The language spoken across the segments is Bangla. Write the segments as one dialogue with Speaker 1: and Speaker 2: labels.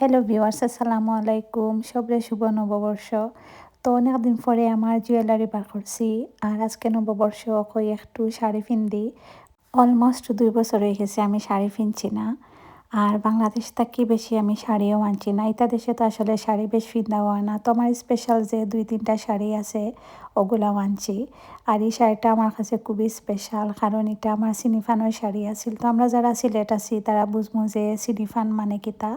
Speaker 1: হ্যালো ভিউয়ার্স, আসসালামু আলাইকুম। সবরে শুভ নববর্ষ। তো অনেকদিন পরে আমার জুয়েলারি বার করছি। আর আজকে নববর্ষ কই একটু শাড়ি ফিন্দি। অলমোস্ট ২ বছর হয়ে গেছে আমি শাড়ি ফিনছি না। আর বাংলাদেশ থাকি বেশি আমি শাড়িও আনছি না। ইতা দেশে তো আসলে শাড়ি বেশ ফিন্দা হয় না। তো আমার স্পেশাল যে ২-৩টা শাড়ি আছে ওগুলাও আনছি। আর এই শাড়িটা আমার কাছে খুবই স্পেশাল, কারণ এটা আমার সিনিফানোর শাড়ি আছিল। তো আমরা যারা সিলেট আছি তারা বুঝবো যে সিনিফান মানে কিতা।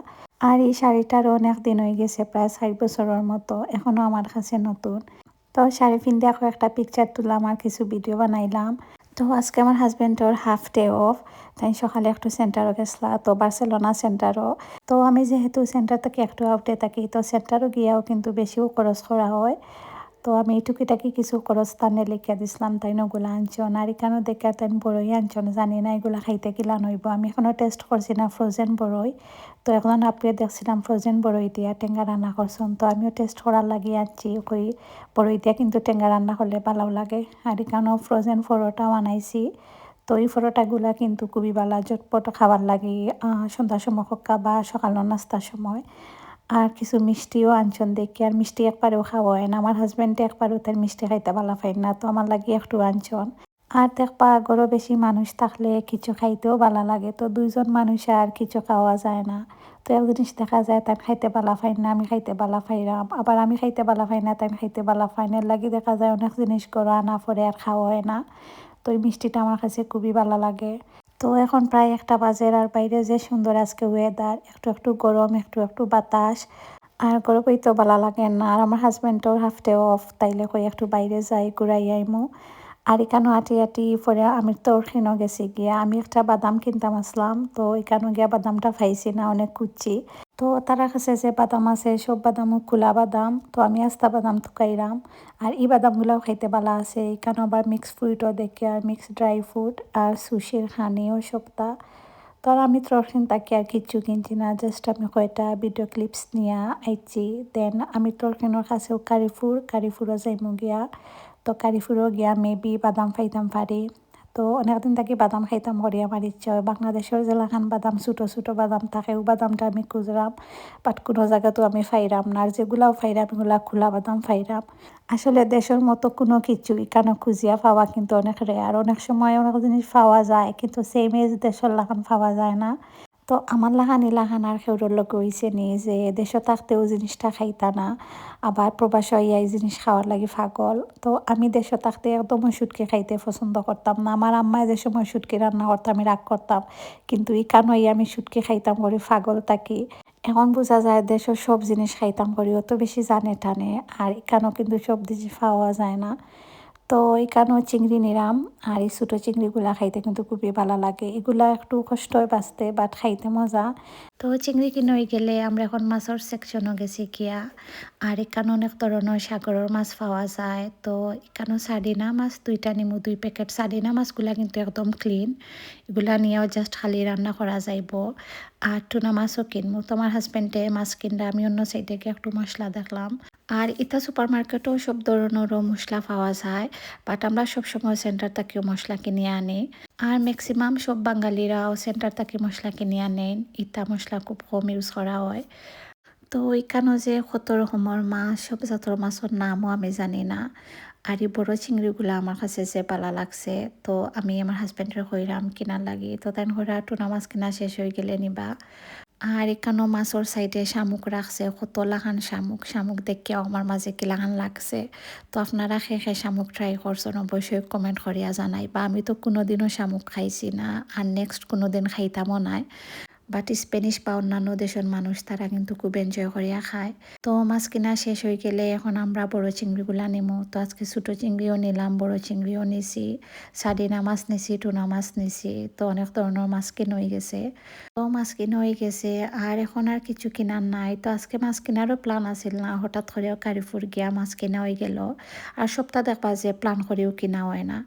Speaker 1: আর এই শাড়িটার অনেক দিন হয়ে গেছে, প্রায় ৬ বছরের মতো, এখনও আমার কাছে নতুন। তো শাড়ি ফিন্দে এখন একটা পিকচার তুললাম আর কিছু ভিডিও বানাইলাম। তো আজকে আমার হাজব্যান্ডের হাফ ডে অফ, তাই সকালে একটু সেন্টারও গেছলা, তো বার্সেলোনা সেন্টারও। তো আমি যেহেতু সেন্টার থেকে একটু আউটে থাকি, তো সেন্টারও গিয়াও কিন্তু বেশিও খরচ করা হয়। তো আমি এই টুকিটাকি কিছু খরচ তানে লিখিয়া দিছিলাম, তাই ওগুলো আনছন। আর এখানেও দেখে তাই বড়ই আনছন, জানি না এগুলো খাইতে কিলান হইব। আমি এখনও টেস্ট করছি না ফ্রোজেন বড়ই। তো এখন আপনি দেখছিলাম ফ্রোজেন বড়ই দিয়া টেঙ্গা রান্না করছেন, তো আমিও টেস্ট করার লাগিয়ে আনছি। ওই বড়ই দিয়া কিন্তু টেঙ্গা রান্না করলে ভালো লাগে। আর এখানেও ফ্রোজেন পরোটা বানাইছি। তো এই পরোটাগুলা কিন্তু খুবই ভালো, ঝটপট খাবার লাগে সন্ধ্যার সময় হোক্কা বা সকালের নাস্তার সময়। আর কিছু মিষ্টিও আনছন দেখি, আর মিষ্টি একবারেও খাওয়া হয় না। আমার হাজব্যান্ডে একবারও তার মিষ্টি খাইতে ভালো পাই না, তো আমার লাগে একটু আনছন। আর দেখবা গরো বেশি মানুষ থাকলে কিছু খাইতেও ভালো লাগে। তো ২জন মানুষ আর কিছু খাওয়া যায় না। তো এক জিনিস দেখা যায় তাই খাইতে ভালো পাই না, আমি খাইতে ভালো পাইরাম। আবার আমি খাইতে ভালো পাই না, তাই খাইতে ভালো পাই না, লাগি দেখা যায় অনেক জিনিস করো আনা পরে আর খাওয়া হয় না। তো এই মিষ্টিটা আমার কাছে খুবই ভালো লাগে। তো এখন প্রায় ১টা বাজে, আর বাইরে যে সুন্দর আজকে ওয়েদার, একটু একটু গরম, একটু একটু বাতাস। আর গরমই তো ভালো লাগে না। আর আমার হাজব্যান্ডও হাফ ডে অফ, তাইলে কই একটু বাইরে যাই, ঘুরাই আইমু। আর এখানেও আটি আটি পরে আমি তো ওখানেও গেছি গিয়া, আমি একটা বাদাম কিনতাম আসলাম। তো এখানেও গিয়া বাদামটা পাইছি না, অনেক খুঁজছি। তো তারা কাছে যে বাদাম আছে সব বাদামও খোলা বাদাম, তো আমি আস্তা বাদাম থুকাইলাম। আর এই বাদামগুলাও খাইতে ভালো আছে। এখানে আবার মিক্স ফ্রুটও দেখে, আর মিক্স ড্রাই ফ্রুট আর সুশির হানিও সপ্তাহ। তো আর আমি তখন তাকে আর কিচ্ছু কিনছি না, জাস্ট আমি কয়টা ভিডিও ক্লিপস নিয়ে আইছি। দেন আমি তরকানোর কাছেও কারিফুরও যাইমু গিয়া। তো কারিফুরও গিয়া মেবি বাদাম খাইতাম পারি। তো অনেকদিন থাকি বাদাম খাইতাম করি আমার ইচ্ছা হয়। বাংলাদেশের জেলাখান বাদাম ছোটো ছোটো বাদাম থাকে, ও বাদামটা আমি খুঁজলাম, বাট কোনো জায়গাতেও আমি ফাইরাম না। আর যেগুলাও ফাইরাম এগুলা খোলা বাদাম ফাইরাম। আসলে দেশের মতো কোনো কিছু এখানে খুঁজিয়া পাওয়া কিন্তু অনেক রেয়ার। অনেক সময় অনেক জিনিস পাওয়া যায়, কিন্তু সেম এজ দেশের লাখান পাওয়া যায় না। তো আমার লাহান আর খেউরের লোক হইছে নি যে দেশে থাকতেও জিনিসটা খাইতা না, আবার প্রবাস হইয়া এই জিনিস খাওয়ার লাগি পাগল। তো আমি দেশে থাকতে একদম শুটকি খাইতে পছন্দ করতাম না। আমার আম্মায় যে সময় শুটকি রান্না করতাম আমি রাগ করতাম, কিন্তু এখানে হইয়া আমি শুটকি খাইতাম করি পাগল থাকি। এখন বোঝা যায় দেশের সব জিনিস খাইতাম করি, অত বেশি জানে টানে। আর এখানেও কিন্তু সব জিনিস পাওয়া যায় না। তো এখানেও চিংড়ি নিলাম। আর এই ছোটো চিংড়িগুলা খাইতে কিন্তু খুবই ভালো লাগে। এগুলা একটু কষ্ট হয় বাঁচতে, বাট খাইতে মজা। তো চিংড়ি কিনে গেলে আমরা এখন মাছের সেকশনও গেছি গিয়া। আর এখানে অনেক ধরনের সাগরের মাছ পাওয়া যায়। তো এখানেও সার্ডিনা মাছ 2টা নিমু, 2 প্যাকেট। সার্ডিনা মাছগুলা কিন্তু একদম ক্লিন, এগুলা নিয়েও জাস্ট খালি রান্না করা যাইব। আর টুনা মাছও কিনবো। তো আমার হাজব্যান্ডে মাছ কিনলে আমি অন্য সাইডে গিয়ে একটু মশলা দেখলাম। আর ইতা সুপার মার্কেটেও সব ধরনেরও মশলা পাওয়া যায়, বাট আমরা সবসময় সেন্টার থেকেও মশলা কিনে আনি। আর ম্যাক্সিমাম সব বাঙালিরাও সেন্টার থেকে মশলা কিনে আনেন, ইতা মশলা খুব কম ইউজ করা হয়। তো এখানেও যে কত রকমের মাছ, সব জাতের মাছের নামও আমি জানি না। আর এই বড় চিংড়িগুলো আমার কাছে যে ভালো লাগছে, তো আমি আমার হাজব্যান্ডের কইরাম কিনার লাগি। তো তাই করে টুনা মাছ কিনা শেষ হয়ে গেলে নিবা। আর এখানেও মাছের সাইডে শামুক রাখছে, কত লাখান শামুক। শামুক দেখে আমার মাঝে কি লাখান লাগছে। তো আপনারা খেয়ে শামুক ট্রাই করছেন অবশ্যই কমেন্ট করিয়া জানাই। বা আমি তো কোনোদিনও শামুক খাইছি না, আর নেক্সট কোনোদিন খাইতামও নাই। বাট স্প্যানিশ বা অন্যান্য দেশের মানুষ তারা কিন্তু খুব এনজয় করিয়া খায়। তো মাছ কিনা শেষ হয়ে গেলে এখন আমরা বড় চিংড়িগুলা নিমু। তো আজকে ছোটো চিংড়িও নিলাম, বড় চিংড়িও নিছি, সার্ডিনা মাছ নিছি, টুনা মাছ নিছি। তো অনেক ধরনের মাছ কিনে হয়ে গেছে। তো মাছ কিনে হয়ে গেছে, আর এখন আর কিছু কিনার নাই। তো আজকে মাছ কেনারও প্ল্যান আছিল না, হঠাৎ করেও কারিফুর গিয়া মাছ কিনা হয়ে গেল। আর সপ্তাহ দেখবা যে প্ল্যান করেও কিনা হয় না।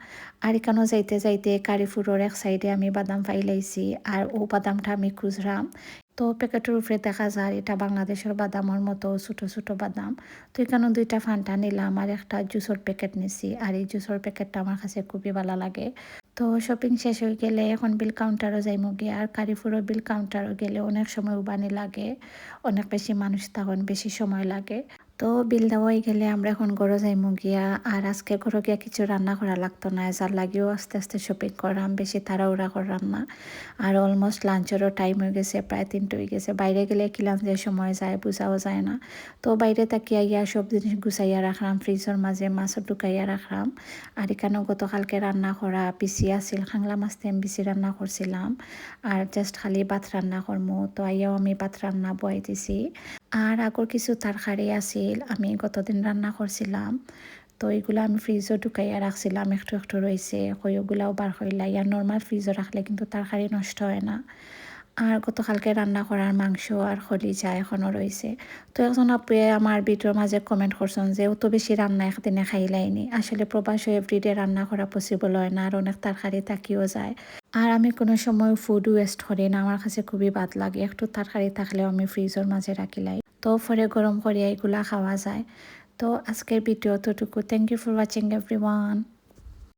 Speaker 1: আর এখানেও যাইতে যাইতে কারিফুরের এক সাইডে আমি বাদাম পাইলাইছি, আর ও বাদামটা আমি খুঁজলাম। তো প্যাকেটের উপরে দেখা যায় এটা বাংলাদেশের বাদামের মতো ছোটো ছোটো বাদাম। তো এখানে 2টা ফান্টা নিলাম আর একটা জুসের প্যাকেট নিছি। আর এই জুসের প্যাকেটটা আমার কাছে খুবই ভালো লাগে। তো শপিং শেষ হয়ে গেলে এখন বিল কাউন্টারও যাইমু গিয়া আর কারিফুরও বিল কাউন্টারও গেলে অনেক সময় উবানি লাগে, অনেক বেশি মানুষ তখন বেশি সময় লাগে। তো বিল দেওয়াই গেলে আমরা এখন ঘরে যাইমু গিয়া আর আজকে ঘরে গিয়া কিছু রান্না করা লাগতো না, যার লাগেও আস্তে আস্তে শপিং করলাম, বেশি তাড়াহুড়া করলাম না। আর অলমোস্ট লাঞ্চেরও টাইম হয়ে গেছে, প্রায় 3টা হয়ে গেছে। বাইরে গেলে কি লাঞ্চের সময় যায় বোঝাও যায় না। তো বাইরে তাকিয়া ইয়া সব জিনিস গুছাইয়া রাখলাম, ফ্রিজের মাঝে মাছও ঢুকাইয়া রাখলাম। আর এখানেও গতকালকে রান্না করা পিসি আছিল, খাংলা মাছ দিয়ে আমি বেশি রান্না করছিলাম। আর জাস্ট খালি ভাত রান্না করমু, তো আইয়াও আমি ভাত রান্না বয়াই দিছি। আর আগর কিছু তরকারি আছিল আমি গতদিন রান্না করছিলাম, তো এগুলো আমি ফ্রিজও ঢুকাইয়া রাখছিলাম, একটু একটু রয়েছে, ওগুলাও বার হইলাই। আর নর্মাল ফ্রিজও রাখলে কিন্তু তরকারি নষ্ট হয় না। আর গতকালকে রান্না করার মাংস আর খলিজা এখনও রয়েছে। তো একজন আপুয়ে আমার ভিডিওর মাঝে কমেন্ট করছেন যে অত বেশি রান্না একদিনে খাইলাইনি। আসলে প্রবাসে এভরিডে রান্না করা পসিবল হয় না, আর অনেক তরকারি থাকিও যায়। আর আমি কোনো সময় ফুড ওয়েস্ট করি না, আমার কাছে খুবই বাদ লাগে। একটু তরকারি থাকলেও আমি ফ্রিজের মাঝে রাখিলাই, তো পরে গরম করিয়া এগুলা খাওয়া যায়। তো আজকের ভিডিও ততটুকু। Thank you for watching everyone.